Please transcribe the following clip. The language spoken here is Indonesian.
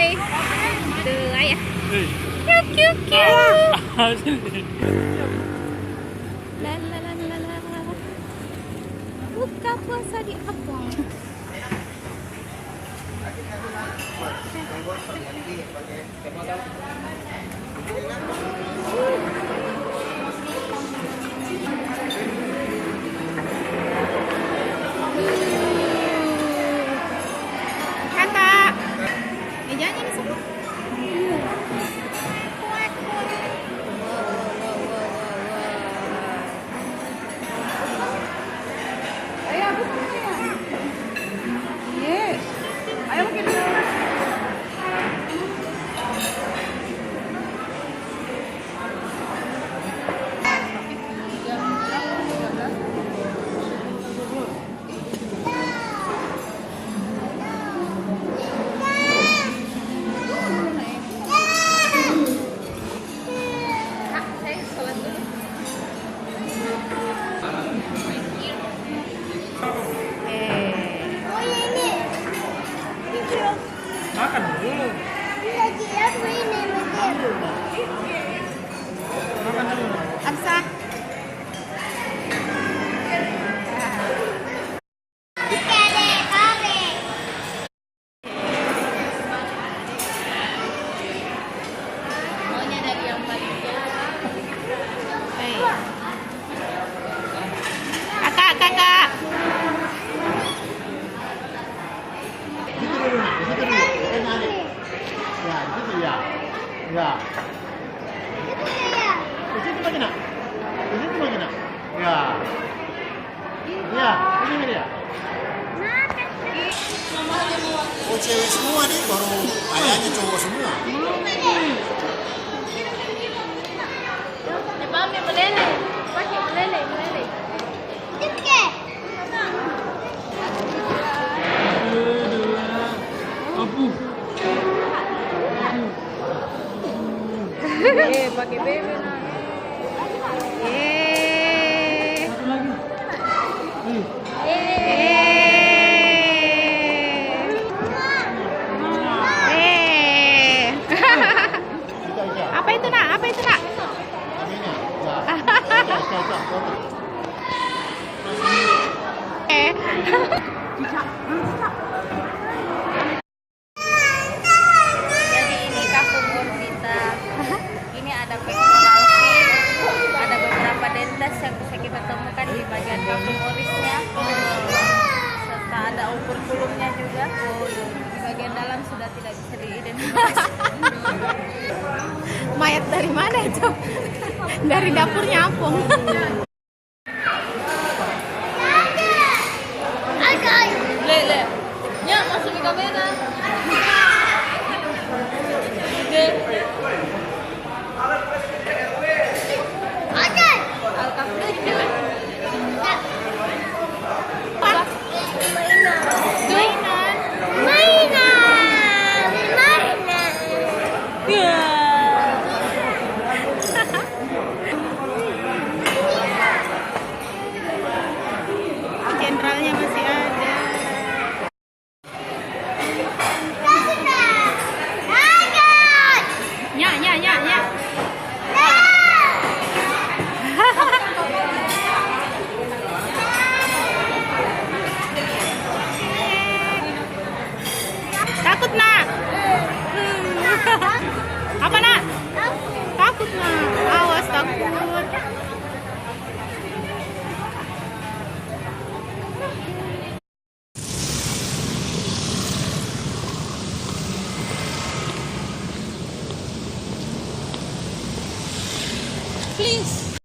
Hai. Tuh, ayah. Kiu kiu kiu. La la la la la. Buka puasa di Apong. Kakak, mejanya di sana. Makan dulu. Makan dulu. Amsa. Maunya dari yang paling jauh. Kakak. Ya, di situ ya. Ya. Di situ lagi nak. Di situ lagi nak. Ya. Ya, ini dia. Oh, cewek semua nih, baru ayahnya cowok semua. Mami meleleh. Pakai meleleh. Pakai bebe nah. Satu lagi. Apa itu nak? Aminnya. Jadi ini kampung Orbita. Ini ada pectoral fin, ada beberapa dentes yang bisa kita temukan di bagian kampung orisnya. Serta ada ukur kulumnya juga. Di bagian dalam sudah tidak bisa diidentifikasi. Mayat dari mana itu? Dari dapurnya Apung. Le. Ya, masuk ke kamera. Jenderalnya masih ada. Ya. Takut nak? Apa nak? Takut nak? Awas takut.